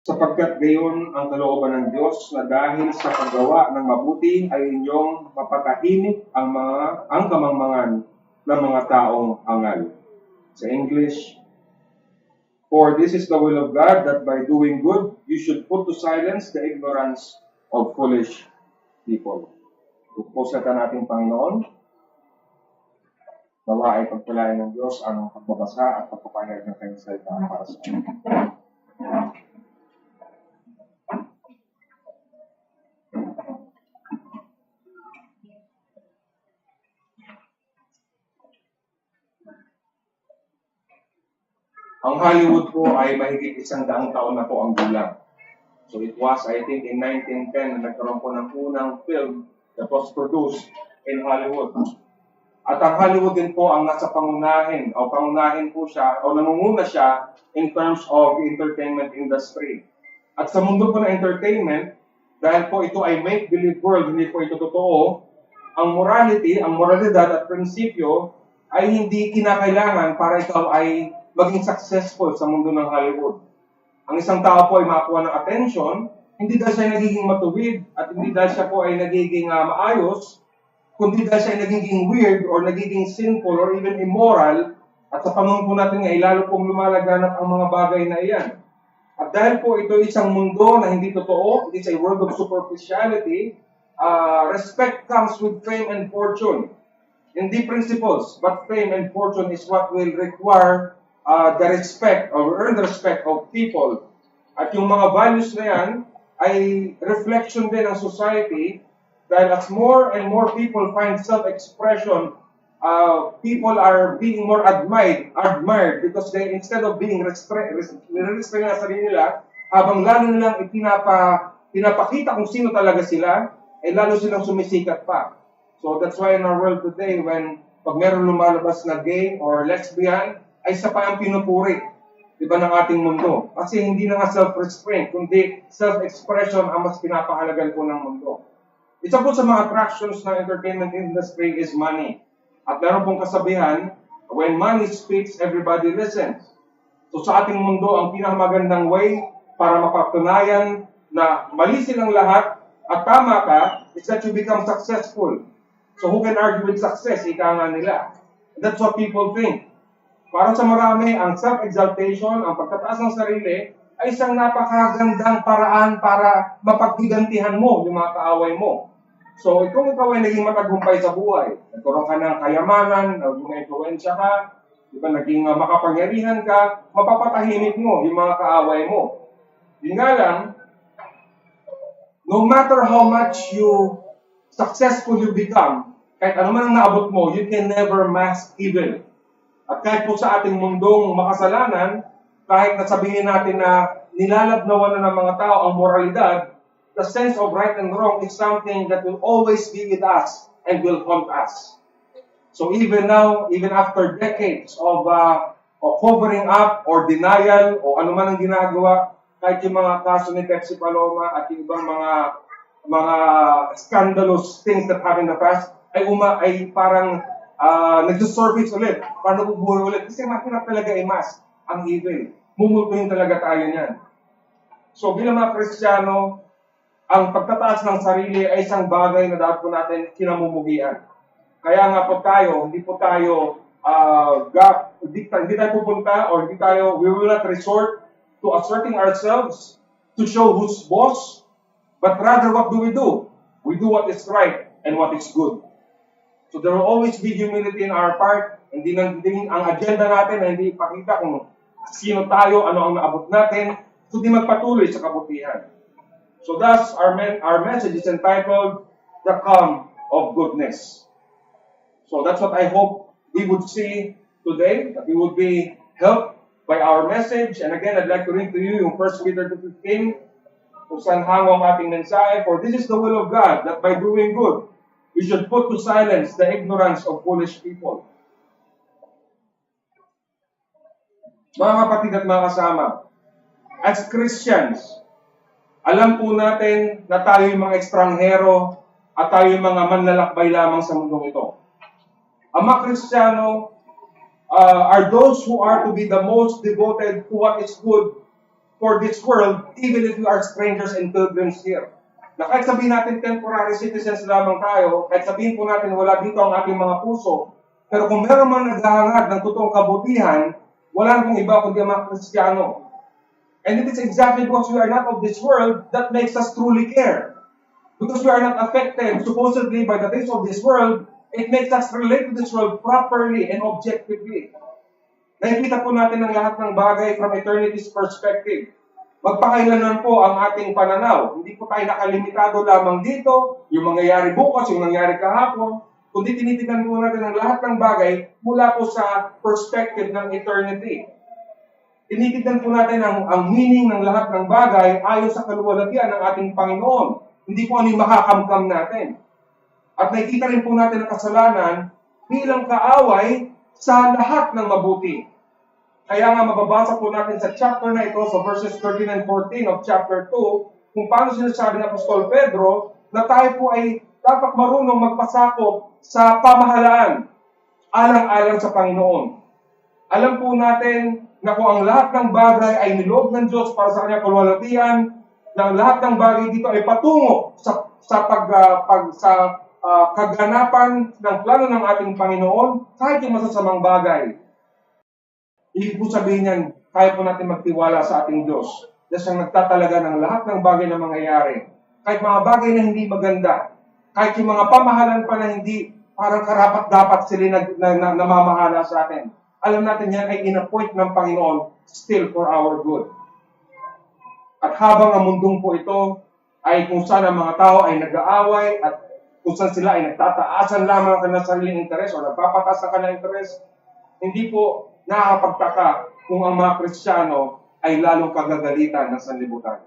Sapagkat gayon ang kalooban ng Diyos na dahil sa paggawa ng mabuti ay inyong mapatahimik ang kamangmangan ng mga taong angal. Sa English, for this is the will of God that by doing good, you should put to silence the ignorance of foolish people. Pupusalita natin Panginoon, nawa ay pagpalain ng Diyos ang pagbabasa at pagpapahayag ng kanyang salita para sa amin. Ang Hollywood po ay mahigit 100 taon na po ang gulang. So it was, I think, in 1910 na nagkaroon po ng unang film that was produced in Hollywood. At ang Hollywood din po ang nasa pangunahin po siya, o nangunguna siya in terms of entertainment industry. At sa mundo po ng entertainment, dahil po ito ay make-believe world, hindi po ito totoo, ang moralidad at prinsipyo ay hindi kinakailangan para ikaw ay maging successful sa mundo ng Hollywood. Ang isang tao po ay makakuha ng attention, hindi dahil siya nagiging matuwid at hindi dahil siya po ay nagiging maayos, kundi dahil siya ay nagiging weird or nagiging sinful or even immoral, at sa panahon po natin ay lalo pong lumalaganap ang mga bagay na iyan. At dahil po ito isang mundo na hindi totoo, it is a world of superficiality, respect comes with fame and fortune. Hindi principles, but fame and fortune is what will require the respect or earn the respect of people. At yung mga values na yan ay reflection din ng society dahil as more and more people find self-expression, people are being more admired because they, instead of being restrained na sarili nila, habang lalo nilang pinapakita kung sino talaga sila, ay lalo silang sumisikat pa. So that's why in our world today, pag meron lumalabas na gay or lesbian, ay isa pa ang pinupuri, di ba, ng ating mundo. Kasi hindi na nga self-restraint, kundi self-expression ang mas pinapahalagan po ng mundo. Isa po sa mga attractions ng entertainment industry is money. At meron pong kasabihan, when money speaks, everybody listens. So sa ating mundo, ang pinakamagandang way para mapatunayan na mali silang lahat at tama ka, is that you become successful. So who can argue with success? Ika nga nila. That's what people think. Para sa marami, ang self-exaltation, ang pagtataas ng sarili, ay isang napakagandang paraan para mapaghigantihan mo yung mga kaaway mo. So, kung ikaw ay naging matagumpay sa buhay, nagkaroon ka ng kayamanan, nag-influensya ka, diba, naging makapangyarihan ka, mapapatahimik mo yung mga kaaway mo. Yun nga lang, no matter how much successful you become, kahit ano man ang naabot mo, you can never mask evil. At kahit po sa ating mundong makasalanan, kahit nasabihin natin na nilalabnawan na ng mga tao ang moralidad, the sense of right and wrong is something that will always be with us and will haunt us. So even now, even after decades of covering up or denial o ano man ang ginagawa, kahit yung mga kaso ni Pepsi Paloma at yung ibang mga scandalous things that happened in the past, ay parang nagsusurface ulit, para nabubuhay ulit. Kasi mahirap talaga i-mask ang evil. Mumultuhin talaga tayo niyan. So bilang mga Kristiyano, ang pagtataas ng sarili ay isang bagay na dapat po natin kinamumuhian. Kaya nga po tayo, hindi tayo pupunta or we will not resort to asserting ourselves to show who's boss, but rather what do? We do what is right and what is good. So there will always be humility in our part. Hindi ang agenda natin na hindi ipakita kung sino tayo, ano ang naabot natin, kundi magpatuloy sa kabutihan. So thus, our message is entitled, The Calm of Goodness. So that's what I hope we would see today, that we would be helped by our message. And again, I'd like to read to you yung 1 Peter 2:15, kung saan hango ang ating mensahe. For this is the will of God, that by doing good, we should put to silence the ignorance of foolish people. Mga kapatid at mga kasama, as Christians, alam po natin na tayo yung mga estranghero at tayo yung mga manlalakbay lamang sa mundong ito. Ang mga Kristiyano are those who are to be the most devoted to what is good, to for this world, even if we are strangers and pilgrims here. Na kahit sabihin natin temporary citizens lamang tayo, kahit sabihin po natin wala dito ang ating mga puso, pero kung meron man naghahangad ng totoong kabutihan, wala na pong iba kundi ang mga Kristiyano. And it is exactly because we are not of this world that makes us truly care. Because we are not affected supposedly by the things of this world, it makes us relate to this world properly and objectively. Nakikita po natin ang lahat ng bagay from eternity's perspective. Magpakailanman po ang ating pananaw. Hindi po tayo nakalimitado lamang dito, yung mangyayari bukas, yung nangyayari kahapon, kundi tinitignan po natin ang lahat ng bagay mula po sa perspective ng eternity. Tinitignan po natin ang meaning ng lahat ng bagay ayon sa kaluwalhatian ng ating Panginoon. Hindi po ano yung makakamkam natin. At nakikita rin po natin ang kasalanan bilang kaaway sa lahat ng mabuti. Kaya nga mababasa po natin sa chapter na ito, sa verses 13 and 14 of chapter 2, kung paano sinasabi ng Apostol Pedro na tayo po ay dapat marunong magpasakop sa pamahalaan alang-alang sa Panginoon. Alam po natin na kung ang lahat ng bagay ay niloob ng Diyos para sa kanyang kaluwalhatian, na ang lahat ng bagay dito ay patungo sa kaganapan ng plano ng ating Panginoon, kahit yung masasamang bagay. Ibig po sabihin yan, kaya po natin magtiwala sa ating Diyos na siyang nagtatalaga ng lahat ng bagay na mangyayari. Kahit mga bagay na hindi maganda, kahit yung mga pamahalan pa na hindi parang karapat-dapat sila namamahala sa atin. Alam natin yan ay in-appoint ng Panginoon still for our good. At habang ang mundong po ito ay kung saan ang mga tao ay nag-aaway at kung saan sila ay nagtataasan lamang ang kanilang sariling interes o nagpapataas ang kanilang interes, hindi po nakakapagtaka kung ang mga Kristiyano ay lalong kagagalitan ng sanlibutan.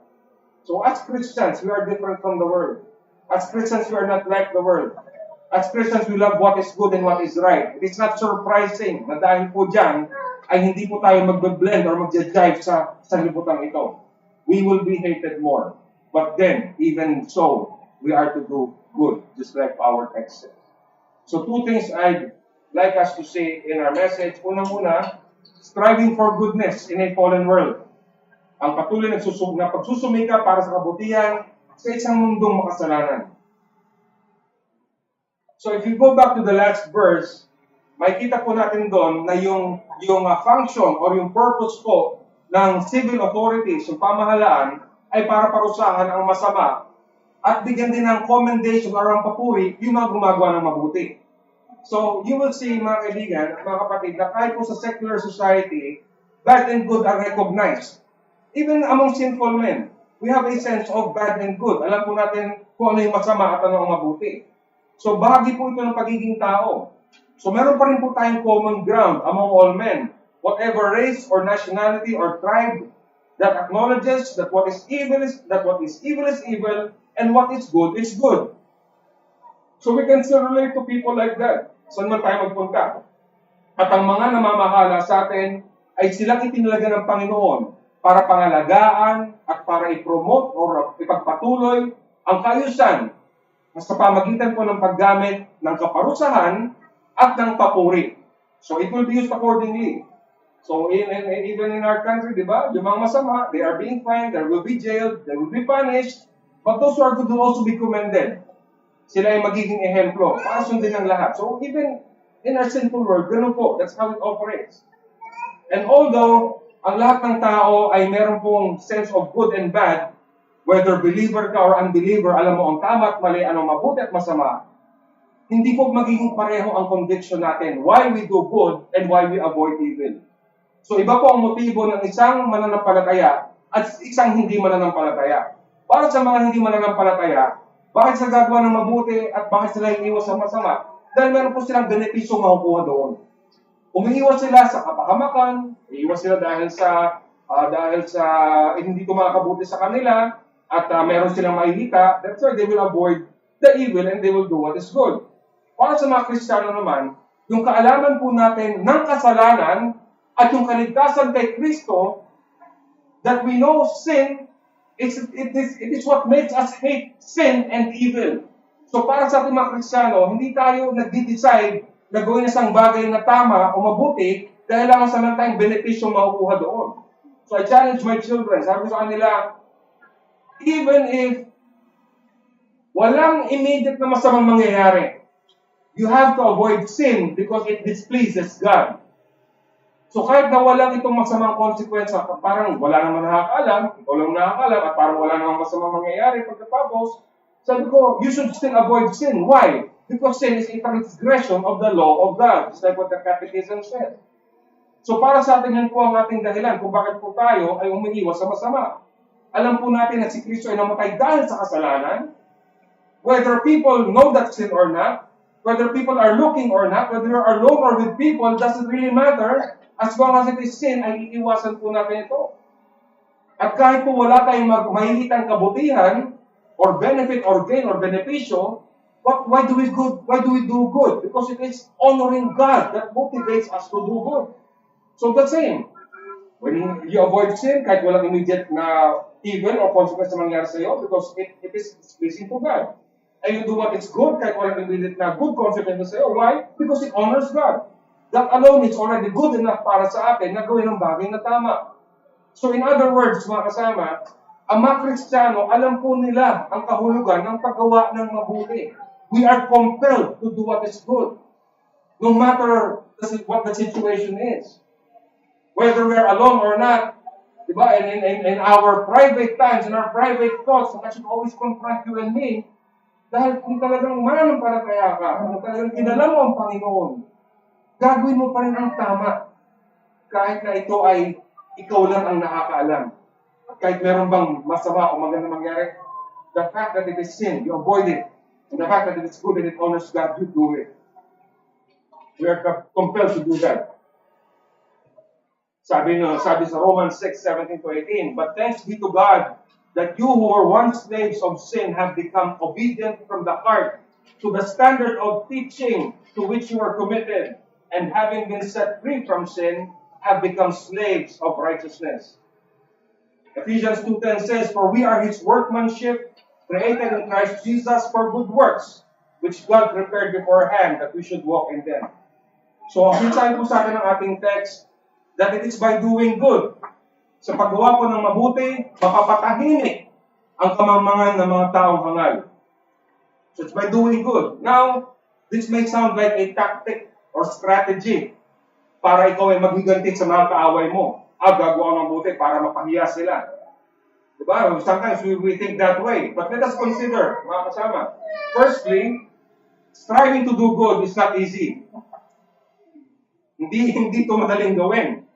So as Christians, we are different from the world. As Christians, we are not like the world. As Christians, we love what is good and what is right. It is not surprising na dahil po dyan ay hindi po tayo magbe-blend or magja-jive sa sanlibutan ito. We will be hated more. But then, even so, we are to do good, just like our text says. So two things I'd like us to say in our message. Unang-una, striving for goodness in a fallen world. Ang patuloy na pagsusumika para sa kabutihan sa isang mundong makasalanan. So if you go back to the last verse, makikita po natin doon na yung function or yung purpose po ng civil authorities, yung pamahalaan, ay para parusahan ang masama at bigyan din ng commendation or ang papuri yung mga gumagawa ng mabuti. So, you will see, mga kaibigan at mga kapatid, na kahit po sa secular society, bad and good are recognized. Even among sinful men, we have a sense of bad and good. Alam po natin kung ano yung masama at ano ang mabuti. So, bahagi po ito ng pagiging tao. So, meron pa rin po tayong common ground among all men. Whatever race or nationality or tribe that acknowledges that what is evil is evil and what is good. So we can still relate to people like that. Saan man tayo magpunta. At ang mga namamahala sa atin ay silang itinalaga ng Panginoon para pangalagaan at para i-promote or ipagpatuloy ang kaayusan sa pamagitan po ng paggamit ng kaparusahan at ng papuri. So it will be used accordingly. So even in our country, di ba? Yung mga masama, they are being fined, they will be jailed, they will be punished, but those who are good will also be commended. Sila ay magiging ehemplo para sundin ng lahat. So even in our sinful world, ganun po. That's how it operates. And although ang lahat ng tao ay meron pong sense of good and bad, whether believer ka or unbeliever, alam mo ang tama at mali, anong mabuti at masama, hindi po magiging pareho ang conviction natin why we do good and why we avoid evil. So iba po ang motibo ng isang mananampalataya at isang hindi mananampalataya. Para sa mga hindi mananampalataya, bakit sila gagawa ng mabuti at bakit sila iniwas sa masama? Dahil meron po silang benepisyo makukuha doon. Umiiwas sila sa kapahamakan, iiwas sila dahil sa hindi kumakabuti sa kanila at meron silang makikita. That's why they will avoid the evil and they will do what is good. Para sa mga Kristiyano naman, yung kaalaman po natin ng kasalanan at yung kaligtasan kay Kristo, that we know sin, it is what makes us hate sin and evil. So para sa ating mga Kristiyano, hindi tayo nag-decide na gawin isang bagay na tama o mabuti dahil lang sa tayong benepisyong makukuha doon. So I challenge my children, sabi ko sa kanila, even if walang immediate na masamang mangyayari, you have to avoid sin because it displeases God. So kahit na walang itong masamang konsekwensya, parang wala naman nakakaalam, ikaw lang nakakaalam, at parang wala namang masamang mangyayari pagkatapos, sabi ko, you should still avoid sin. Why? Because sin is a transgression of the law of God. Just like what the Catechism said. So para sa atin yan po ang ating dahilan kung bakit po tayo ay umiiwas sa masama. Alam po natin na si Kristo ay namatay dahil sa kasalanan. Whether people know that sin or not, whether people are looking or not, whether you are alone or with people, doesn't really matter. As long as it is sin, ay iiwasan po natin ito. At kahit po wala tayong mahihitang kabutihan, or benefit, or gain, or benepisyo, why do we do good? Because it is honoring God that motivates us to do good. So the same. When you avoid sin, kahit walang immediate na evil or consequence na mangyari sa iyo, because it is displeasing to God. And you do what is good, kahit walang immediate na good consequence sa iyo. Why? Because it honors God. That alone is already good enough para sa atin na gawin ang bagay na tama. So in other words, mga kasama, ang mga Kristiyano, alam po nila ang kahulugan ng paggawa ng mabuti. We are compelled to do what is good. No matter what the situation is. Whether we are alone or not, diba? In our private times, in our private thoughts, that should always confront you and me. Dahil kung talagang mananampalataya ka, kung talagang kilala mo ang Panginoon, gagawin mo pa rin ang tama. Kahit na ito ay ikaw lang ang nakakaalam. Kahit meron bang masama o maganda mangyari, the fact that it is sin, you avoid it. And the fact that it is good and it honors God, you do it. We are compelled to do that. Sabi sa Romans 6:17-18, but thanks be to God that you who were once slaves of sin have become obedient from the heart to the standard of teaching to which you are committed, and having been set free from sin, have become slaves of righteousness. Ephesians 2:10 says, for we are His workmanship, created in Christ Jesus for good works, which God prepared beforehand that we should walk in them. So, ang hinsahin po sa atin ng ating text, that it is by doing good. Sa paggawa po ng mabuti, mapapatahimik ang kamangmangan ng mga taong hangal. So it's by doing good. Now, this may sound like a tactic or strategy para ikaw ay maghiganti sa mga kaaway mo. Gagawa ng mabuti para mapahiya sila. Diba? Sometimes we think that way. But let us consider, mga kasama. Firstly, striving to do good is not easy. Hindi ito madaling gawin.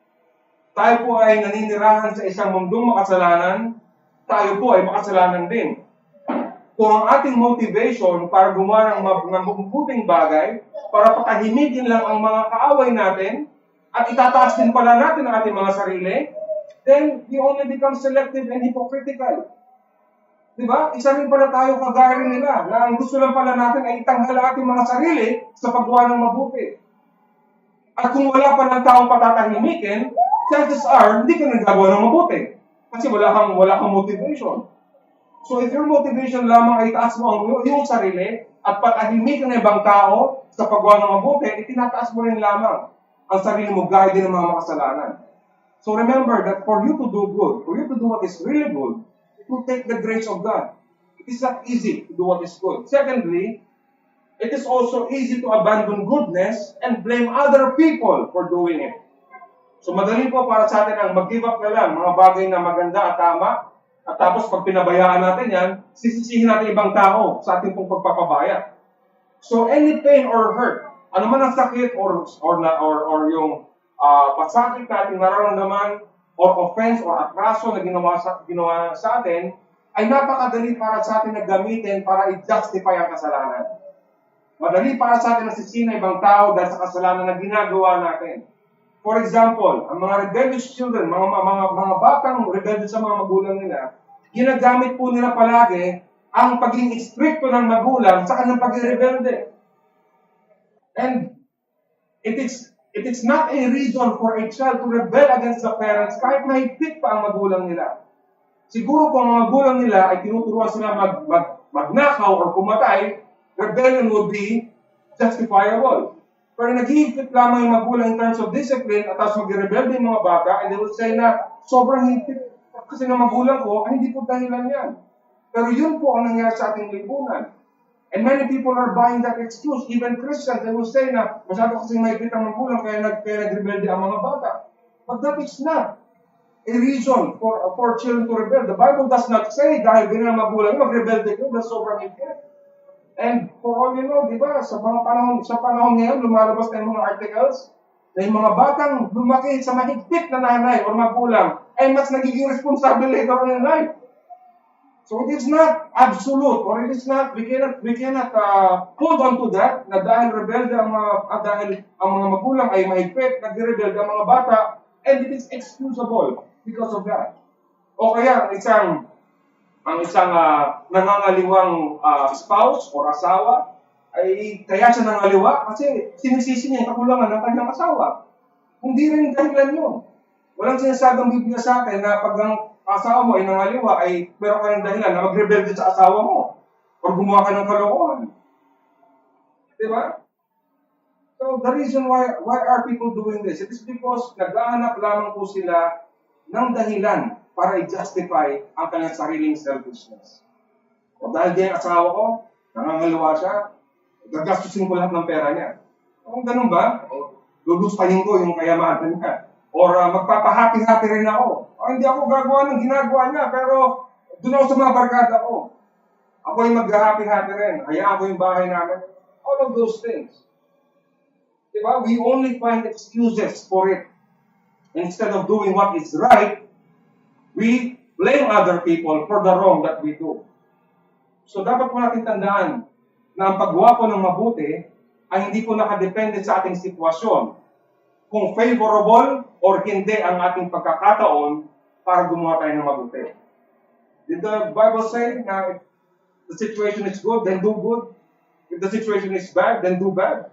Tayo po ay naninirahan sa isang mundong makasalanan, tayo po ay makasalanan din. Kung ang ating motivation para gumawa ng mabubuting bagay, para patahimikin lang ang mga kaaway natin, at itataas din pala natin ang ating mga sarili, then we only become selective and hypocritical. Diba? Isa rin pala tayo kagaya rin nila, na ang gusto lang pala natin ay itanghal ang ating mga sarili sa paggawa ng mabuti. At kung wala pa ng taong patatahimikin, chances are, hindi ka nagagawa ng mabuti. Kasi wala kang motivation. So if your motivation lamang ay itaas mo ang iyong sarili at patahimikin ng ibang tao sa paggawa ng mabuti, itinataas mo rin lamang ang sarili mo gaya din ng mga makasalanan. So remember that for you to do good, for you to do what is really good, it will take the grace of God. It is not easy to do what is good. Secondly, it is also easy to abandon goodness and blame other people for doing it. So madali po para sa atin ang mag-give up na lang mga bagay na maganda at tama, at tapos pag pinabayaan natin yan, sisisihin natin ibang tao sa ating pong pagpapabaya. So any pain or hurt, ano man ang sakit or yung pasakit na ating nararamdaman or offense or atraso na ginawa sa atin, ay napakadali para sa atin na gamitin para i-justify ang kasalanan. Madali para sa atin na sisina ibang tao dahil sa kasalanan na ginagawa natin. For example, ang mga rebellious children, mga batang rebellious sa mga magulang nila, ginagamit po nila palagi ang pagiging stricto ng magulang sa kanilang pagiging rebelde. And it is not a reason for a child to rebel against the parents kahit mahigpit pa ang magulang nila. Siguro kung ang magulang nila ay tinuturuan sila magnakaw or pumatay, rebellion would be justifiable. Pero naghihigpit lamang yung magulang in terms of discipline at tapos mag-rebelde yung mga bata and they will say na sobrang higpit kasi ng magulang ko, ay hindi po dahilan yan. Pero yun po ang nangyari sa ating lipunan. And many people are buying that excuse. Even Christians, they will say na masyado kasing mahigpit ang magulang kaya nag-rebelde ang mga bata. But that is not a reason for children to rebel. The Bible does not say dahil ganyan ang magulang, mag-rebelde ko, that's sobrang higpit. And for all you know, di ba, sa panahon ngayon, lumalabas na yung mga articles na yung mga batang lumaki sa mahigpit na nanay o magulang ay mas nagiging responsable later on in life. So it is not absolute or it is not, we cannot hold on to that na dahil rebelde dahil ang mga magulang ay mahigpit, nag-rebelde ang mga bata, and it is excusable because of that. O kaya, ang isang nangangaliwang spouse or asawa ay kaya siya nangaliwa kasi sinisisi niya yung kakulangan ng kanyang asawa. Hindi rin dahilan yun. Walang sinasabing Biblia sa akin na pag ang asawa mo ay nangaliwa ay meron ka ng dahilan na mag-rebelde sa asawa mo o gumawa ka ng kalokohan. Diba? So the reason why are people doing this? It is because naghahanap lamang po sila ng dahilan para i-justify ang kanyang sariling selfishness. O dahil din ang asawa ko, nangangaliwa siya, gagastusin ko lahat ng pera niya. Kung ganun ba, lulustahin ko yung kayamanan niya. Or magpapahappy-happy rin ako. Hindi ako gagawa ng ginagawa niya, pero doon ako sa mga barkada ko. Ako yung mag-happy-happy rin. Hayaan ko yung bahay namin. All of those things. Diba? We only find excuses for it. Instead of doing what is right, we blame other people for the wrong that we do. So dapat po natin tandaan na ang paggawa po ng mabuti ay hindi po nakadepende sa ating sitwasyon. Kung favorable or hindi ang ating pagkakataon para gumawa tayo ng mabuti. Did the Bible say na if the situation is good, then do good? If the situation is bad, then do bad?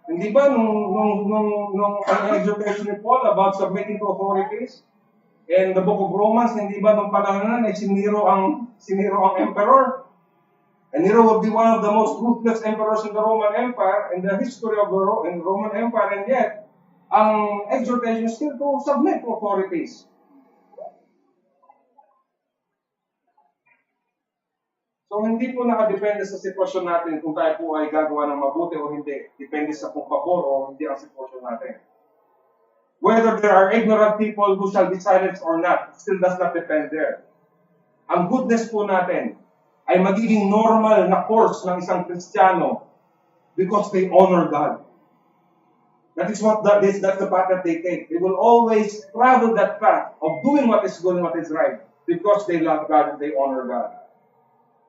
Hindi ba nung exhortation ni Paul about submitting to authorities? In the book of Romans, hindi ba nung panahon na siniro ang emperor? And Nero would be one of the most ruthless emperors in the Roman Empire, in the history of the Roman Empire, and yet, ang exhortation is still to submit to authorities. So, hindi po nakadepende sa sitwasyon natin kung tayo po ay gagawa ng mabuti o hindi. Depende sa kung pabor o hindi ang sitwasyon natin. Whether there are ignorant people who shall be silenced or not, still does not depend there. Ang goodness po natin ay magiging normal na course ng isang Kristiyano because they honor God. That is that's the path that they take. They will always travel that path of doing what is good and what is right because they love God and they honor God.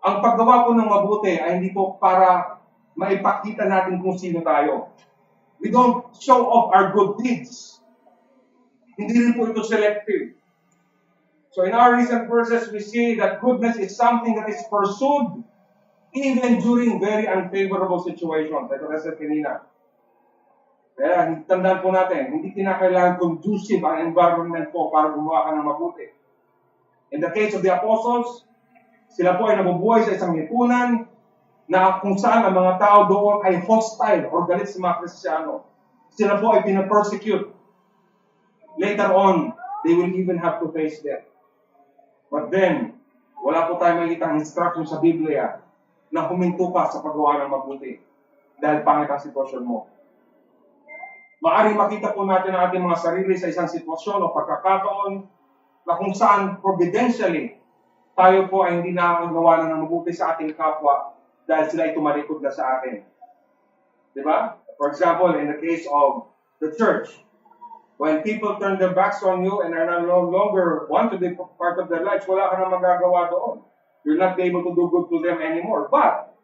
Ang paggawa po ng mabuti ay hindi po para maipakita natin kung sino tayo. We don't show off our good deeds. Hindi rin po ito selective. So in our recent verses, we see that goodness is something that is pursued even during very unfavorable situations. Ito na sa kanina. Kaya tandaan po natin, hindi kinakailangan conducive ang environment po para gumawa ka ng mabuti. In the case of the apostles, sila po ay nabubuhay sa isang lipunan na kung saan ang mga tao doon ay hostile or galit sa mga Kristiyano. Sila po ay pinapersecute. Later on, they will even have to face death. But then, wala po tayo makikitang instruction sa Biblia na huminto ka sa paggawa ng mabuti dahil pangit ang sitwasyon mo. Maaring makita po natin ang ating mga sarili sa isang sitwasyon o pagkakataon na kung saan providentially tayo po ay hindi nakagawa ng mabuti sa ating kapwa dahil sila ay tumalikod na sa atin. Diba? For example, in the case of the church, when people turn their backs on you and are no longer want to be part of their lives, wala ka na magagawa doon. You're not able to do good to them anymore. But,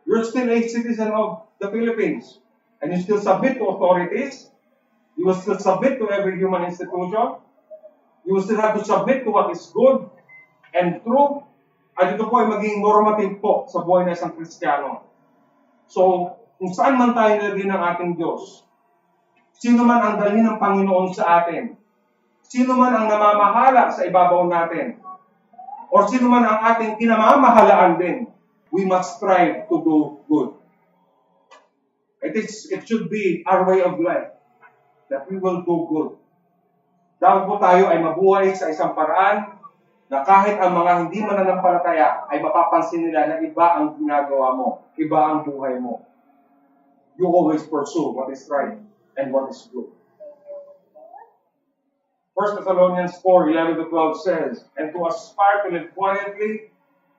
you're still a citizen of the Philippines. And you still submit to authorities. You will still submit to every human institution. You will still have to submit to what is good and true. At ito po ay maging normative po sa buhay ng isang Kristiyano. So, kung saan man tayo nilagay ng ating Diyos, sino man ang dalhin ng Panginoon sa atin, sino man ang namamahala sa ibabaw natin, or sino man ang ating pinamamahalaan din, we must strive to do good. It should be our way of life that we will do good. Dapat po tayo ay mabuhay sa isang paraan na kahit ang mga hindi mananampalataya ay mapapansin nila na iba ang ginagawa mo, iba ang buhay mo. You always pursue what is right and what is good. 1 Thessalonians 4:11-12 says, "And to aspire to live quietly,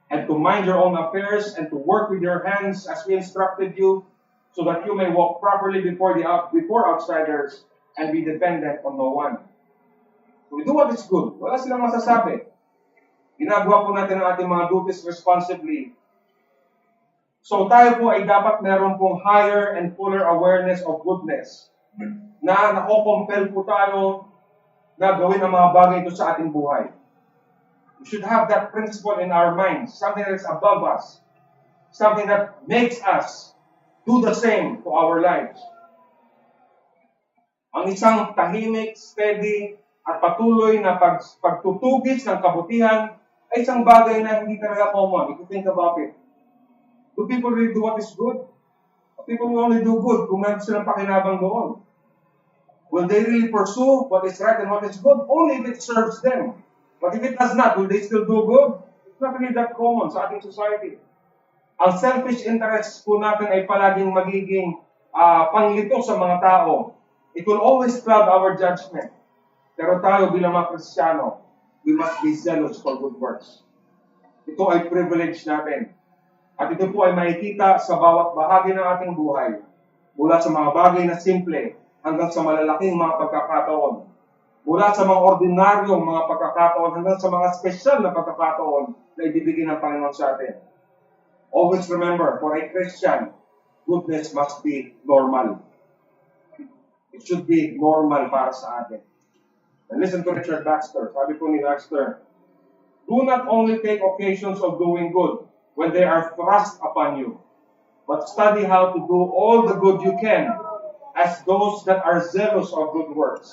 and to mind your own affairs, and to work with your hands as we instructed you, so that you may walk properly before outsiders, and be dependent on no one." We do what is good. Wala silang masasabi. Ginagawa po natin ang ating mga duties responsibly. So tayo po ay dapat meron pong higher and fuller awareness of goodness. Na nako-compel po tayo na gawin ang mga bagay ito sa ating buhay. We should have that principle in our minds. Something that is above us. Something that makes us do the same to our lives. Ang isang tahimik, steady, at patuloy na pagtutugis ng kabutihan ay isang bagay na hindi talaga common. If you think about it. Do people really do what is good? People will only do good kung meron silang pakinabang doon. Will they really pursue what is right and what is good? Only if it serves them. But if it does not, will they still do good? It's not really that common sa ating society. Ang selfish interests po natin ay palaging magiging panglito sa mga tao. It will always cloud our judgment. Pero tayo bilang mga Kristiyano, we must be zealous for good works. Ito ay privilege natin. At ito po ay makikita sa bawat bahagi ng ating buhay. Mula sa mga bagay na simple hanggang sa malalaking mga pagkakataon. Mula sa mga ordinaryong mga pagkakataon hanggang sa mga special na pagkakataon na ibibigay ng Panginoon sa atin. Always remember, for a Christian, goodness must be normal. It should be normal para sa atin. And listen to Richard Baxter. Sabi po ni Baxter, "Do not only take occasions of doing good when they are thrust upon you, but study how to do all the good you can as those that are zealous of good works.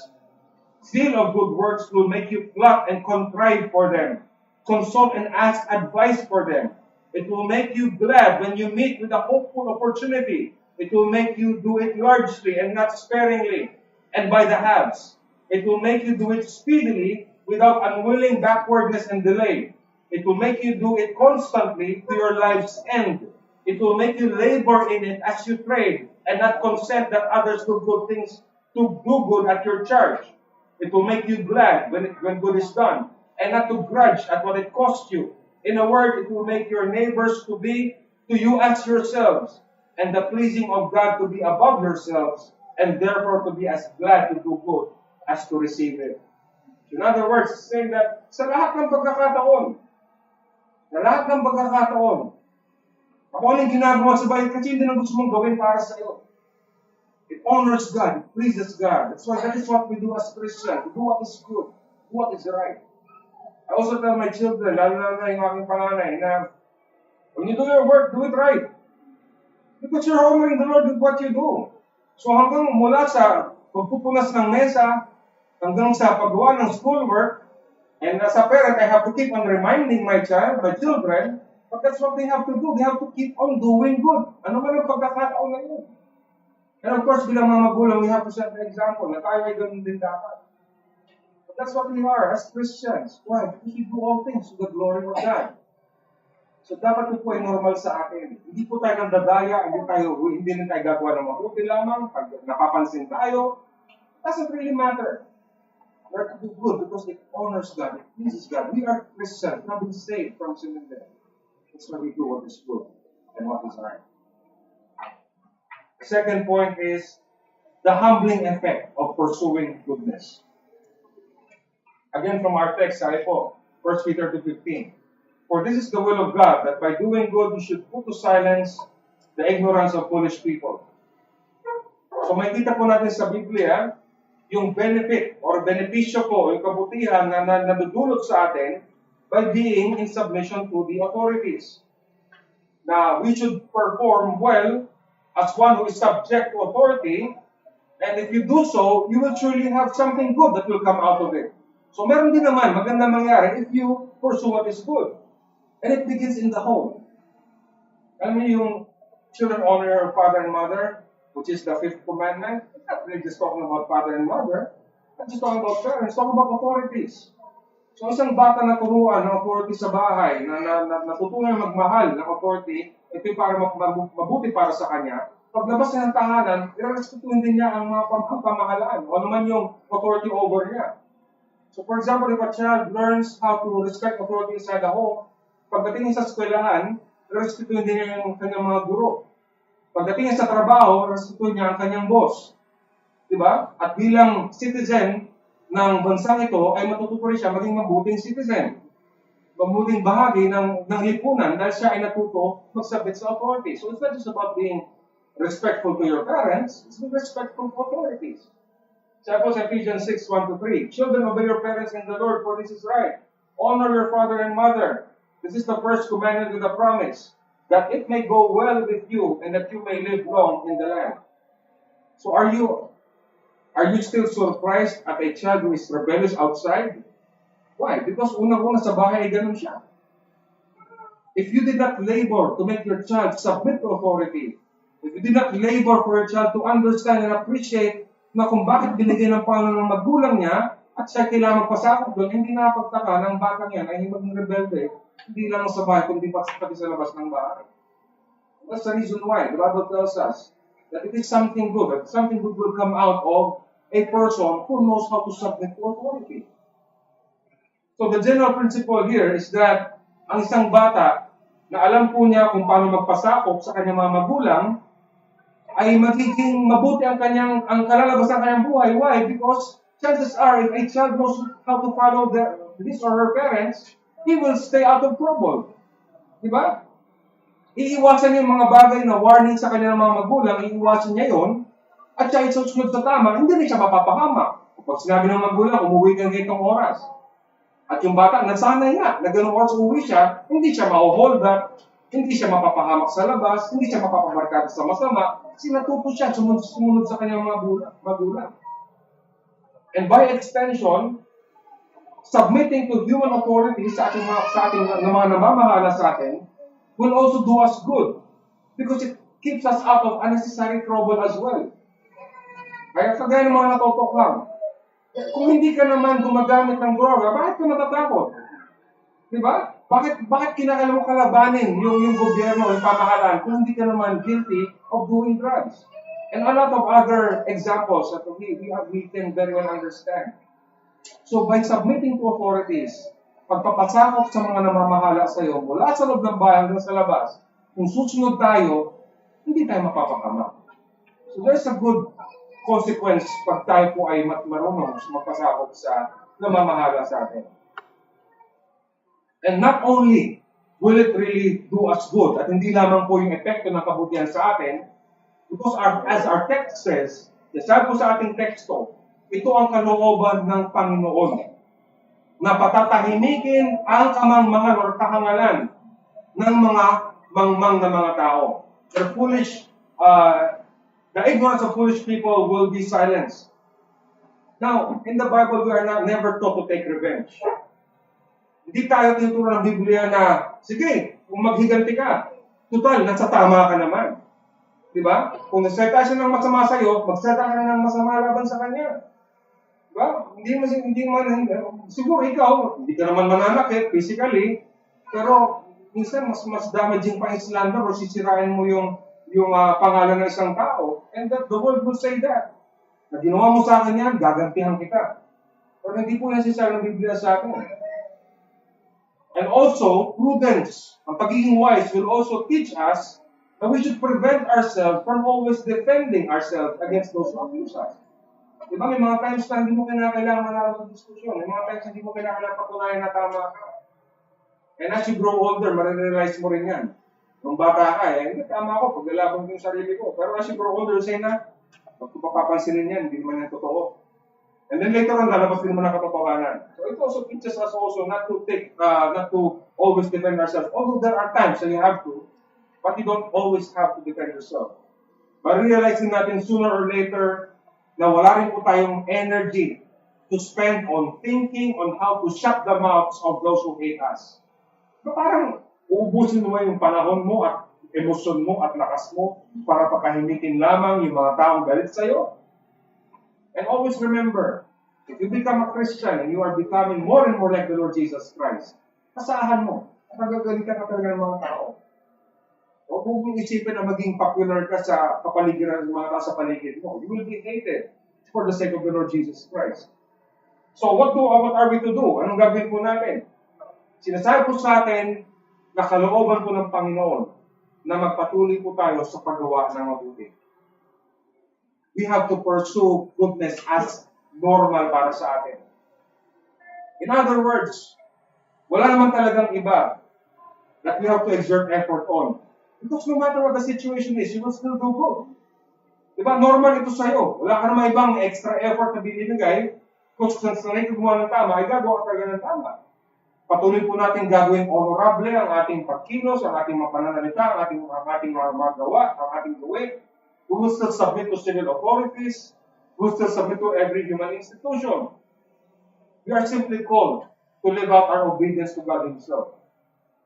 Zeal of good works will make you plot and contrive for them, consult and ask advice for them. It will make you glad when you meet with a hopeful opportunity. It will make you do it largely and not sparingly, and by the halves. It will make you do it speedily without unwilling backwardness and delay. It will make you do it constantly to your life's end. It will make you labor in it as you trade, and not consent that others do good things to do good at your charge. It will make you glad when good is done, and not to grudge at what it costs you. In a word, it will make your neighbors to be to you as yourselves, and the pleasing of God to be above yourselves, and therefore to be as glad to do good as to receive it." In other words, saying that sa lahat ng pagkakataon, ako anong ginagawa sa bayan kasi hindi na gusto mong gawin para sa iyo. It honors God. It pleases God. That is what we do as Christians. We do what is good. Do what is right. I also tell my children, lalo na yung aking panganay, na when you do your work, do it right. Because you're honoring the Lord with what you do. So hanggang mula sa pagpupunas ng mesa, hanggang sa paggawa ng schoolwork, and as a parent, I have to keep on reminding my children, but that's what they have to do. They have to keep on doing good. Ano man ang pagkakataon na yun? And of course, bilang mga magulang, we have to set an example na tayo ay ganun din dapat. But that's what we are as Christians. Why? Because we do all things to the glory of God. So dapat ito po ay normal sa atin. Hindi po tayo nandadaya, hindi rin tayo gagawa ng mabuti lamang, pag napapansin tayo, doesn't really matter. We are to do good because it honors God, it pleases God. We are Christians, not been saved from sin and death. That's why we do what is good and what is right. The second point is the humbling effect of pursuing goodness. Again from our text, sabi po, 1 Peter 2:15. "For this is the will of God, that by doing good you should put to silence the ignorance of foolish people." So makikita po natin sa Biblia, yung benefit or benepisyo po, yung kabutihan na nadudulot sa atin by being in submission to the authorities. Now, we should perform well as one who is subject to authority, and if you do so, you will surely have something good that will come out of it. So meron din naman maganda mangyari if you pursue what is good. And it begins in the home. Alam niyo yung children honor your father and mother, which is the fifth commandment. It's not really just talking about father and mother. Not just talking about parents, talking about authorities. So isang bata na turuan ng authority sa bahay, na natutunan magmahal ng authority, ito yung para mabuti para sa kanya. Paglabas niya ng tahanan, irerespetuhin din niya ang mga pamahalaan o naman yung authority over niya. So for example, if a child learns how to respect authority inside the home, pagdating niya sa eskwelahan, irerespetuhin din niya yung kanyang mga guro. Pagdating niya sa trabaho, irerespetuhin niya ang kanyang boss. Diba? At bilang citizen ng bansang ito, ay matututo rin siya maging mabuting citizen. Mabuting bahagi ng lipunan dahil siya ay natuto mag-submit sa authority. So it's not just about being respectful to your parents, it's being respectful to authorities. Sabi sa Ephesians 6:1-3, Children, obey your parents in the Lord, for this is right. Honor your father and mother. This is the first commandment with a promise, that it may go well with you and that you may live long in the land. So are you still surprised at a child who is rebellious outside? Why? Because unang-una sa bahay ay ganun siya. If you did not labor to make your child submit to authority, if you did not labor for your child to understand and appreciate na kung bakit binigay ng Panginoon ng magulang niya at siya kailangan magpasakop doon, hindi nakapagtaka ng batang yan ay maging rebelde, hindi lang sa bahay, kundi pati sa labas ng bahay. That's the reason why the Bible tells us that it is something good, that something good will come out of a person who knows how to submit to authority. So the general principle here is that ang isang bata na alam po niya kung paano magpasakop sa kanyang mga magulang, ay magiging mabuti ang kalalabas ng kanyang buhay. Why? Because chances are, if a child knows how to follow his or her parents, he will stay out of trouble. Diba? Iiwasan niya yung mga bagay na warning sa kanyang mga magulang, iiwasan niya yon, at siya isusunod sa tama, hindi rin siya mapapahamak. Pag sinabi ng magulang, umuwi ka ng itong oras. At yung bata, nasanay nga, na ganung oras umuwi siya, hindi siya ma-hold up, hindi siya mapapahamak sa labas, hindi siya mapapamarkada sa masama, kasi natuto siya, sumunod sa kanyang magulang. And by extension, submitting to human authority sa ating mga namamahala sa atin will also do us good because it keeps us out of unnecessary trouble as well. Kaya kagaya ng mga natutok lang. Kung hindi ka naman gumagamit ng droga, bakit ka natatakot? Diba? Bakit kinakailangan mo kalabanin yung gobyerno, yung pamahalaan kung hindi ka naman guilty of doing drugs? And a lot of other examples that we can very well understand. So by submitting to authorities, pagpapasakop sa mga namamahala sa iyo, mula sa loob ng bahay hanggang sa labas, kung susunod tayo, hindi tayo mapapakama. So there's a good consequence pag tayo po ay marunong magpasakop sa namamahala sa atin. And not only will it really do us good, at hindi lamang po yung epekto ng kabutihan sa atin, because as our text says, sabi po sa ating teksto, ito ang kalooban ng Panginoon na patatahimikin ang kamangmangan o kahangalan ng mga mangmang na mga tao. The ignorance of foolish people will be silenced. Now, in the Bible, we are never taught to take revenge. Hindi tayo tinuturo ng Biblia na, sige, kung maghiganti ka, total, nasa tama ka naman. Diba? Kung nagsalita siya ng masama sa'yo, magsalita ka ng masama laban sa kanya. Diba? Siguro ikaw, hindi ka naman mananakit physically, pero minsan mas damaging pa yung slander o sisirain mo yung pangalan ng isang tao. And that the world will say that. Na ginawa mo sa akin yan, gagantihan kita. Pero hindi po yan sinasabi ng Biblia sa akin. And also, prudence, ang pagiging wise will also teach us that we should prevent ourselves from always defending ourselves against those who abuse us. Diba, may mga times na hindi mo kailangan manalo sa diskusyon. May mga times na hindi mo kailangan patunayan na tama ka. And as you grow older, marirealize mo rin yan. Nung bata ka, hindi tama ako, paglalaban ko yung sarili ko. Pero as you grow older, say na, pag papapansinin yan, hindi naman yan totoo. And then later on, lalabas din mo ng katotohanan. So it also teaches us also not to always defend ourselves. Although there are times that you have to, but you don't always have to defend yourself. But realizing natin sooner or later na wala rin po tayong energy to spend on thinking on how to shut the mouths of those who hate us. So parang uubusin mo yung panahon mo at emosyon mo at lakas mo para patahimikin lamang yung mga taong galit sa'yo. And always remember, if you become a Christian and you are becoming more and more like the Lord Jesus Christ, kasahan mo at nagagalitan ka talaga ng mga tao. Huwag mong isipin na maging popular ka sa kapaligiran ng mga tao sa paligid mo. You will be hated for the sake of the Lord Jesus Christ. So what are we to do? Anong gagawin po natin? Sinasabi po sa atin na kalooban po ng Panginoon na magpatuloy po tayo sa paggawa ng mabuti. We have to pursue goodness as normal para sa atin. In other words, wala naman talagang iba that we have to exert effort on. Because no matter what the situation is, you will still do good. Diba? Normal ito sa'yo. Wala ka naman ibang extra effort na binibigay. Kung sanay ka gumawa ng tama, ay gagawa ka talaga ng tama. Patuloy po natin gagawin honorable ang ating pagkilos, ang ating mga pananalita, ang ating mga magawa, ang ating gawin. We will still submit to civil authorities. We will still submit to every human institution. We are simply called to live out our obedience to God Himself.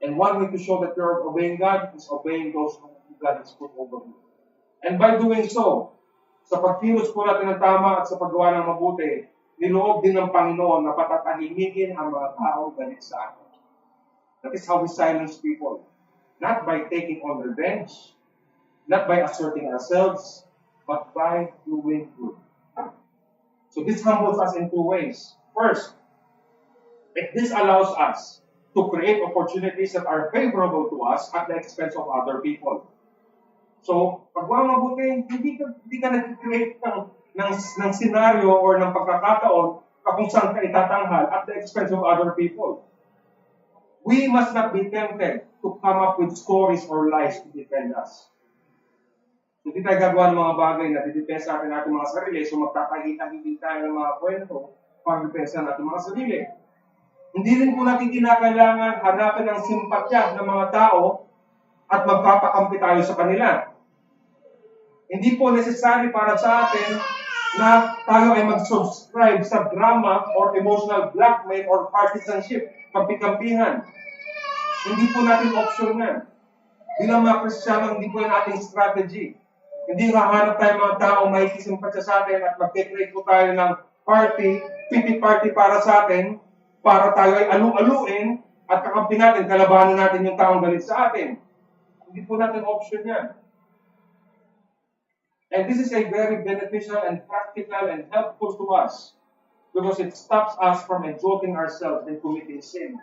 And one way to show that you are obeying God is obeying those whom God has put over you. And by doing so, sa pagkilos po natin ng tama at sa paggawa ng mabuti, niloob din ng Panginoon na patatahimikin ang mga tao galit sa atin. That is how we silence people. Not by taking on revenge, not by asserting ourselves, but by doing good. So this humbles us in two ways. First, this allows us to create opportunities that are favorable to us at the expense of other people. So, paggawa mabuti, hindi ka nag-create ng senaryo or ng pagkakataon kung saan ka itatanghal at the expense of other people. We must not be tempted to come up with stories or lies to defend us. Hindi tayo gagawa ng mga bagay na didepensa natin ating mga sarili, so magtatahita-hindi tayo ng mga kwento para depensa natin mga sarili. Hindi rin po natin kinakailangan hanapin ang simpatya ng mga tao at magpapakampi tayo sa kanila. Hindi po necessary para sa atin na tayo ay mag-subscribe sa drama or emotional blackmail or partisanship, kampi-kampihan. Hindi po natin option yan. Bilang mga Kristiyano, hindi po yan ating strategy. Hindi hahanap tayo mga tao may kisimpatya sa atin at mag-create po tayo ng pity party para sa atin, para tayo ay alu-aluin at kakampi natin, kalabanan natin yung taong galit sa atin. Hindi po natin option yan. And this is a very beneficial and practical and helpful to us because it stops us from exalting ourselves and committing sin.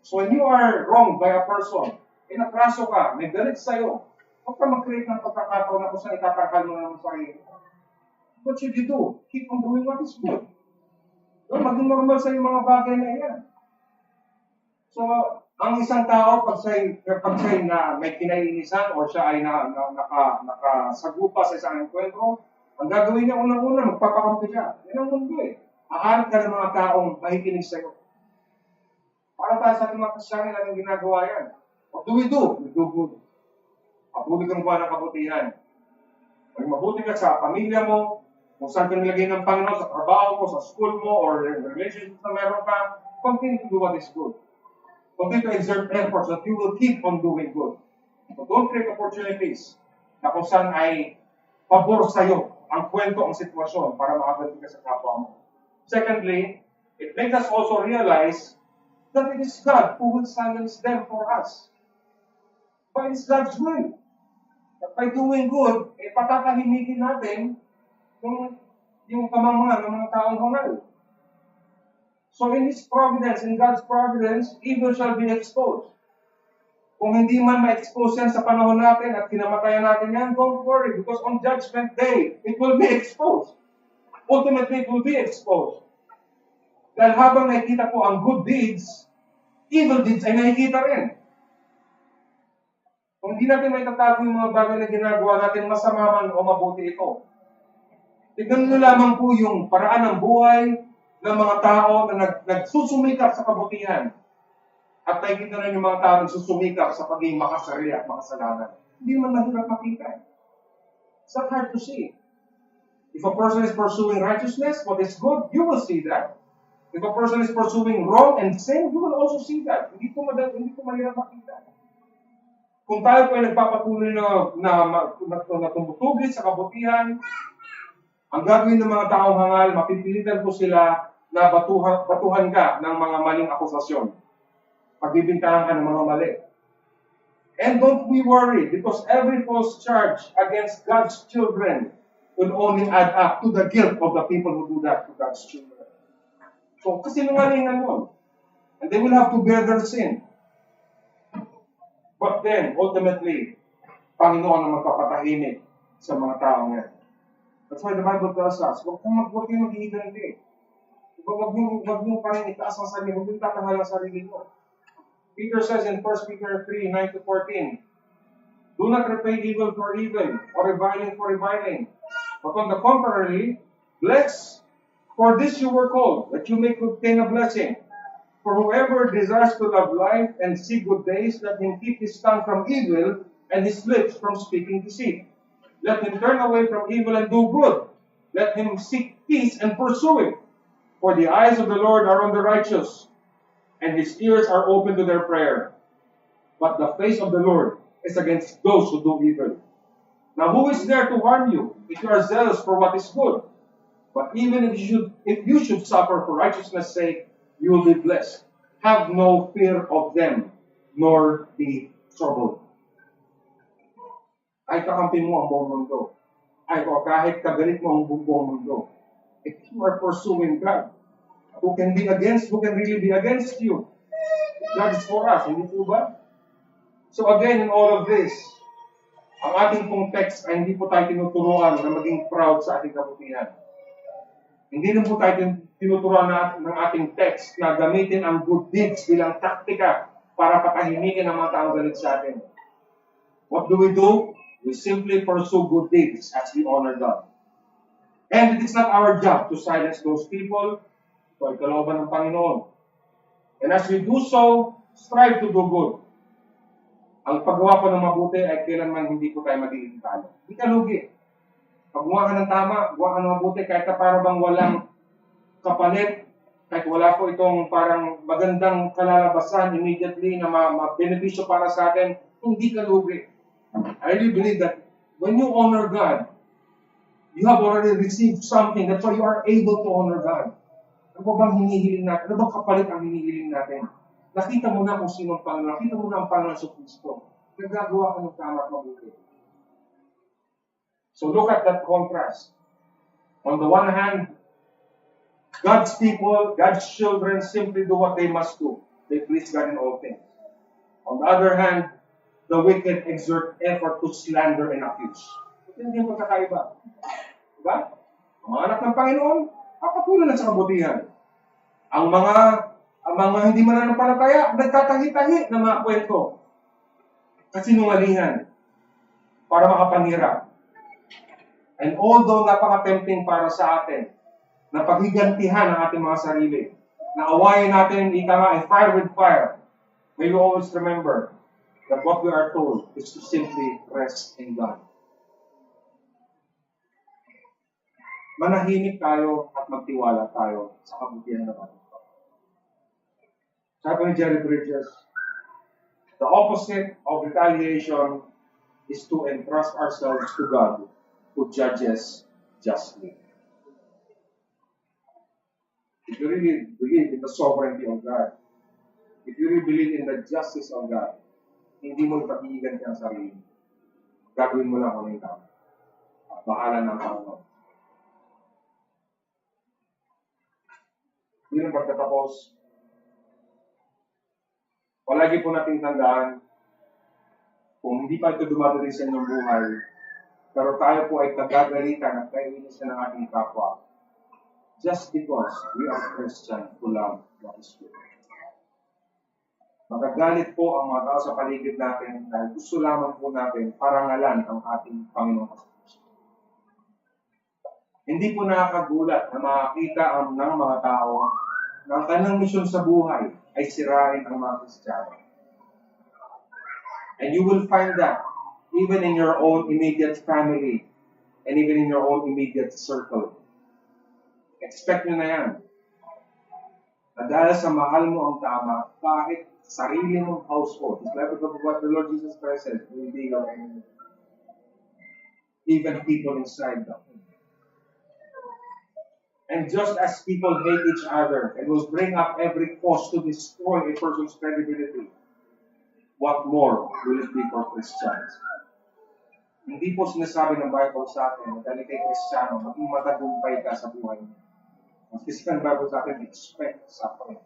So when you are wronged by a person, inapraso ka, may galit sa'yo, huwag ka mag-create ng pagkakataon na kung saan itatakal mo na ng sarili. What should you do? Keep on doing what is good. So, maging normal sa yung mga bagay na yan. So, ang isang tao, pag siya'y na may kinainisan o siya ay nakasagupa sa isang enkwentro, ang gagawin niya unang-una, magpapakampi siya. Yan ang mundo eh. Hahanap ka ng mga taong mahikinig sa'yo. Para tayo sa ating mga Kristyano, anong ginagawa yan? What do? We do good. Patuloy kang buwan ng kabutihan. Pag mabuti ka sa pamilya mo, kung saan ka nilagay ng Panginoon, sa trabaho mo, sa school mo, or relationship na meron ka, continue to do what is good. Continue to exert efforts that you will keep on doing good. So don't create opportunities na kung saan ay pabor sa'yo ang kwento, ang sitwasyon para makaganti ka sa kapwa mo. Secondly, it makes us also realize that it is God who will silence them for us. But it's God's will. That by doing good, patatahimikin natin yung kamangmangan ng mga taong hangal. So in His providence, in God's providence, evil shall be exposed. Kung hindi man ma-expose yan sa panahon natin at kinamatayan natin yan, don't worry, because on Judgment Day, it will be exposed. Ultimately, it will be exposed. Dahil habang nakikita po ang good deeds, evil deeds ay nakikita rin. Kung hindi natin may tatago yung mga bagay na ginagawa natin, masama man o mabuti ito. Tignan nyo lamang po yung paraan ng buhay ng mga tao na nagsusumikap sa kabutihan. At nakikita na yung mga tao nagsusumikap sa pagiging makasarili at makasalanan. Hindi man mahirap makita. It's not hard to see. If a person is pursuing righteousness, what is good, you will see that. If a person is pursuing wrong and sin, you will also see that. Hindi ko mahirap makita. Kung tayo po ay nagpapatuloy na tumutugid sa kabutihan, ang gagawin ng mga taong hangal, mapipilitan po sila na batuhan ka ng mga maling akusasyon. Pagbibintangan ka ng mga mali. And don't be worried, because every false charge against God's children will only add up to the guilt of the people who do that to God's children. So, kasinungalingan yun. And they will have to bear their sin. But then, ultimately, Panginoon ang magpapatahimik sa mga taong yan. That's why the Bible tells us, huwag kayong mag-iiganti. Huwag niyong parang itaas ang sarili, huwag niyong tatanghal ang sarili mo. Peter says in 1 Peter 3, 9-14, do not repay evil for evil, or reviling for reviling. But on the contrary, bless. For this you were called, that you may obtain a blessing. For whoever desires to love life and see good days, let him keep his tongue from evil and his lips from speaking deceit. Let him turn away from evil and do good. Let him seek peace and pursue it. For the eyes of the Lord are on the righteous, and his ears are open to their prayer. But the face of the Lord is against those who do evil. Now who is there to harm you if you are zealous for what is good? But even if you should suffer for righteousness' sake, you will be blessed. Have no fear of them, nor be troubled. Ay kakampi mo ang buong mundo. Ay kahit kagalit mo ang buong mundo. If you are pursuing God, who can really be against you? God is for us, hindi po ba? So again, in all of this, ang ating pong text ay hindi po tayo tinuturuan na maging proud sa ating kabutihan. Hindi rin po tayo tinuturuan ng ating text na gamitin ang good deeds bilang taktika para patahimikin ang mga taong galit sa atin. What do? We simply pursue good deeds as we honor God. And it is not our job to silence those people. Ito ay kalooban ng Panginoon. And as we do so, strive to do good. Ang paggawa po ng mabuti ay kailanman hindi po tayo magiging talo. Hindi ka lugi. Pag gumawa ka ng tama, gumawa ka ng mabuti, kahit na parang bang walang kapalit, kahit wala po itong parang magandang kalalabasan immediately na ma-benepisyo para sa atin, hindi ka lugi. I really believe that when you honor God, you have already received something. That's why you are able to honor God. Ano bang hinihiling natin? Ano bang kapalit ang hinihiling natin? Nakita mo na kung sino ang Panginoon. Nakita mo na ang Panginoon sa Kristo. Nagagawa ka ng tama at mabuti. So look at that contrast. On the one hand, God's people, God's children simply do what they must do. They please God in all things. On the other hand, the wicked exert effort to slander and accuse. Ito hindi yung pagkakaiba. Diba? Ang mga anak ng Panginoon, kapatulan na sa kabutihan. Ang mga hindi mananampalataya, nagtatahi-tahi ng mga kwento. Kasinungalingan para makapanghirap. And although napaka-tempting para sa atin na paghigantihan ang ating mga sarili, na awayin natin, fire with fire, may we always remember that what we are told is to simply rest in God. Manahimik tayo at magtiwala tayo sa kabutihan ng ating Panginoon. Sabi ni Jerry Bridges, the opposite of retaliation is to entrust ourselves to God, who judges justly. If you really believe in the sovereignty of God, if you really believe in the justice of God, hindi mo ipag-iigan ang sarili. Gagawin mo lang kung ano yung tama. At bahala ng Panginoon. Yun ang pagkatapos. Palagi po nating tandaan, kung hindi pa ito dumadating sa inyong buhay, pero tayo po ay kagagalitan at kainisan ng ating kapwa, just because we are Christian who love what is good. Magagalit po ang mga tao sa paligid natin dahil gusto lamang po natin parangalan ang ating Panginoon Kristo. Hindi po nakakagulat na makakita ng mga tao na ang kanilang misyon sa buhay ay sirain ang mga Kristiyano. And you will find that even in your own immediate family and even in your own immediate circle. Expect nyo na yan. Na dahil sa mahal mo ang tama, kahit sarili mong household. It's like what the Lord Jesus Christ said, will be your enemy. Even people inside the home. And just as people hate each other and will bring up every cause to destroy a person's credibility, what more will it be for Christians? Hindi po sinasabi ng Bible sa atin na dahil kay Kristiyano, maging matagumpay ka sa buhay mo. Ang physical Bible sa atin, expect suffering.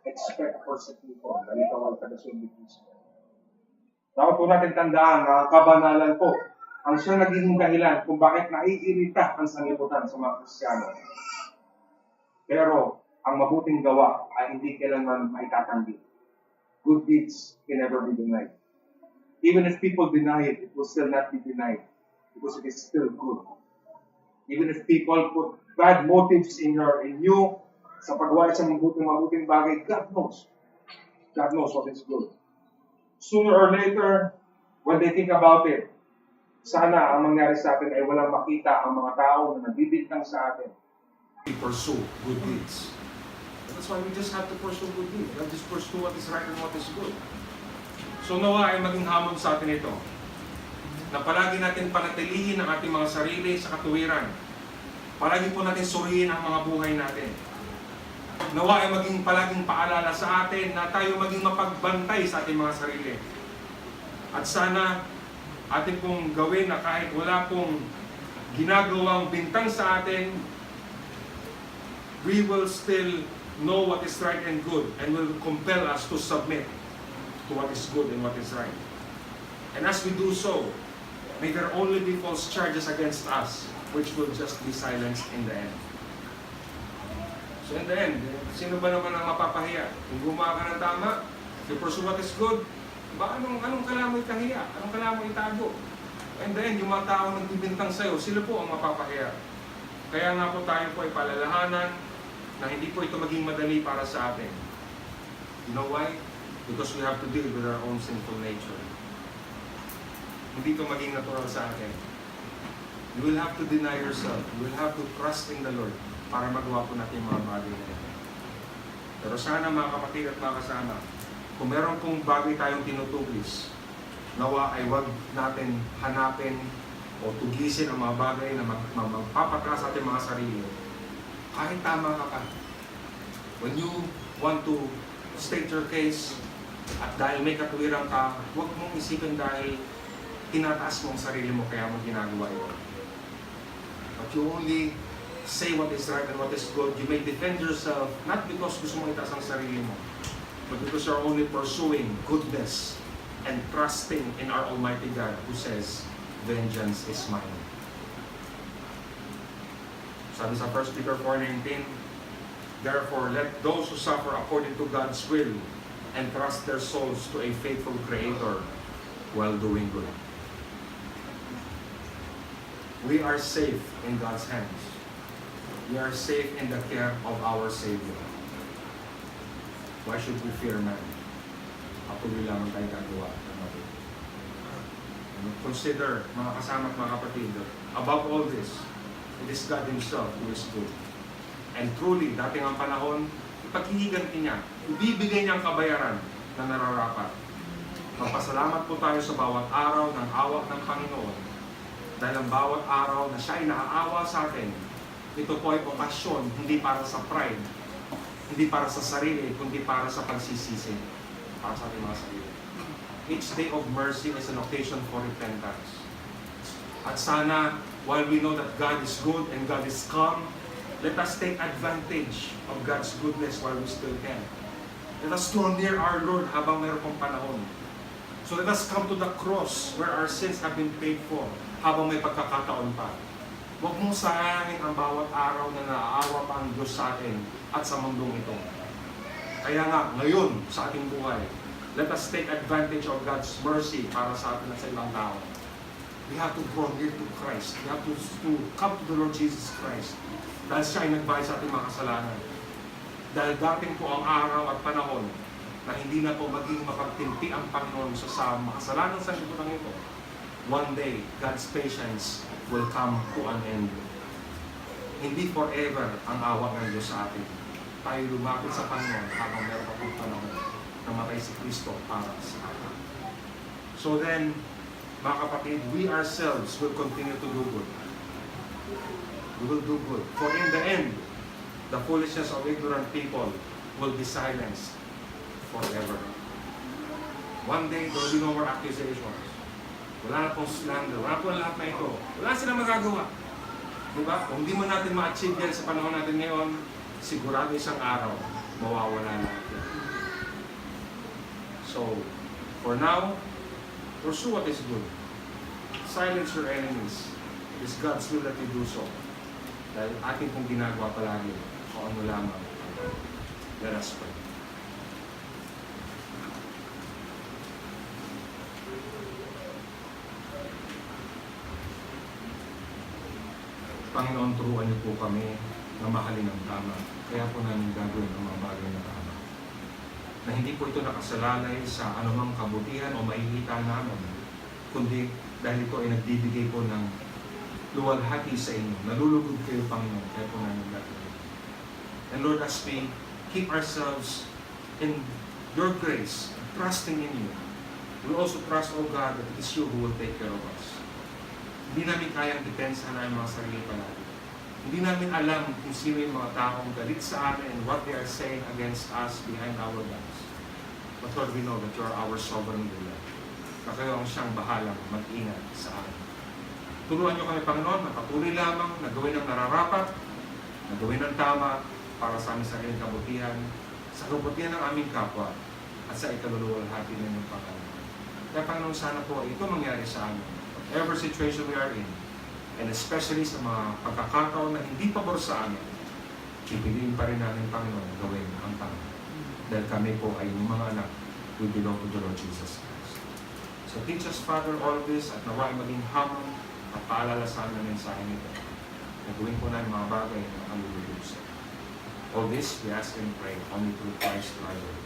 Expect persecution. Dahil ikaw ay taga-sundi Kristo. Dapat po natin tandaan na ang kabanalan po ang siyang naging dahilan kung bakit naiirita ang sanlibutan sa mga Kristiyano. Pero ang mabuting gawa ay hindi kailanman maitatanggi. Good deeds can never be denied. Even if people deny it, it will still not be denied because it is still good. Even if people put bad motives in you sa paggawa sa mabuting bagay, God knows. God knows what is good. Sooner or later, when they think about it, sana ang mangyari sa atin ay walang makita ang mga tao na nagbibintang sa atin. We pursue good deeds. That's why we just have to pursue good deeds. We have to just pursue what is right and what is good. So nawa ay maging hamon sa atin ito, na palagi natin panatilihin ang ating mga sarili sa katuwiran. Palagi po natin suriin ang mga buhay natin. Nawa ay maging palaging paalala sa atin na tayo maging mapagbantay sa ating mga sarili. At sana atin pong gawin na kahit wala pong ginagawang bintang sa atin, we will still know what is right and good and will compel us to submit to what is good and what is right. And as we do so, may there only be false charges against us, which will just be silenced in the end. So in the end, sino ba naman ang mapapahiya? Kung gumawa ka ng tama, if you pursue what is good, anong kailangan mo ikahiya? Anong kailangan mo itago? In the end, yung mga tao nagbibintang sa'yo, sila po ang mapapahiya. Kaya nga po tayo po ay palalahanan na hindi po ito maging madali para sa atin. You know why? Because we have to deal with our own sinful nature. Hindi ito maging natural sa atin. You will have to deny yourself. You will have to trust in the Lord para magawa po natin mga bagay na ito. Pero sana mga kapatid at mga kasama, kung meron pong bagay tayong tinutugis, nawa ay wag natin hanapin o tugisin ang mga bagay na magpapatras sa ating mga sarili. Kahit tama ka pa. When you want to state your case, at dahil may katuwiran ka, huwag mong isipin dahil tinataas mo ang sarili mo kaya mo ginagawa yun. But you only say what is right and what is good. You may defend yourself, not because gusto mong itaas ang sarili mo, but because you're only pursuing goodness and trusting in our Almighty God who says, vengeance is mine. Sabi sa 1 Peter 4:19, therefore let those who suffer according to God's will entrust their souls to a faithful Creator while doing good. We are safe in God's hands. We are safe in the care of our Savior. Why should we fear man? Patuloy lamang tayo gagawa ng mabuti. Consider, mga kasama at mga kapatid, above all this, it is God Himself who is good. And truly, dating ang panahon, ipaghihiganti niya, ibibigay niya ang kabayaran na nararapat. Magpasalamat po tayo sa bawat araw ng awa ng Panginoon. Dahil ang bawat araw na siya ay naaawa sa atin, ito po ay okasyon, hindi para sa pride, hindi para sa sarili, kundi para sa pagsisisi, para sa ating mga sarili. Each day of mercy is an occasion for repentance. At sana, while we know that God is good and God is calm, let us take advantage of God's goodness while we still can. Let us draw near our Lord habang mayroon pang panahon. So let us come to the cross where our sins have been paid for habang may pagkakataon pa. Huwag mong sayangin ang bawat araw na naaawa pa ang Diyos sa atin at sa mundong ito. Kaya nga, ngayon sa ating buhay, let us take advantage of God's mercy para sa atin at sa ibang tao. We have to draw near to Christ. We have to come to the Lord Jesus Christ. Dahil siya ay nagbayad sa ating mga kasalanan. Dahil dating po ang araw at panahon na hindi na po maging mapagtimpi ang Panginoon sa makasalanan sa lipunan ito. One day, God's patience will come to an end. Hindi forever ang awa ng Diyos sa atin. Tayo lumapit sa Panginoon habang meron pa pong panahon. namatay si Kristo para sa atin. So then, mga kapatid, we ourselves will continue to do good. We will do good. For in the end, the foolishness of ignorant people will be silenced forever. One day, there will be no more accusations. Wala na pong slander. Wala pong lahat na ito. Wala silang magagawa. Diba? Kung di mo natin ma-achieve yan sa panahon natin ngayon, sigurado isang araw, mawawala lahat yan. So, for now, pursue what is good. Silence your enemies. It is God's will that you do so. Dahil ating pong ginagawa palagi kung ano lamang. Let us pray. Panginoon, turuan niyo po kami na mahalin ang tama. Kaya po namin gagawin ang mga bagay na tama. Na hindi po ito nakasalalay sa anumang kabutihan o mahihita namin, kundi dahil ito ay nagbibigay po ng luwalhati sa inyo. Nalulugod kayo, Panginoon. Kaya po namin gagawin. And Lord, as we keep ourselves in your grace, trusting in you, we also trust, O God, that it is you who will take care of us. Hindi namin kayang depensa na ang mga sarili palagi. Hindi namin alam kung sino yung mga taong galit sa amin and what they are saying against us behind our backs. But Lord, we know that you are our sovereign ruler. Na kayo ang siyang bahalang mag-ingat sa amin. Turuan niyo kami, Panginoon, na patuloy lamang na gawin ang nararapat, na gawin ang tama para sa aming sariling kabutihan, sa kabutihan ng aming kapwa, at sa ikaluluwalhati ng inyong Panginoon. Kaya Panginoon, sana po ito mangyari sa amin. Whatever situation we are in, and especially sa mga pagkakataon na hindi pabor sa amin, pipiliin pa rin namin, Panginoon, gawin ang tama. Dahil kami po ay yung mga anak, we belong to the Lord Jesus Christ. So teach us, Father, all this at naway maging hamon at paalala sa amin ang mensahe nito. Nagawin po namin mga bagay na kalulubog sa. All this we ask and pray only through Christ our Lord.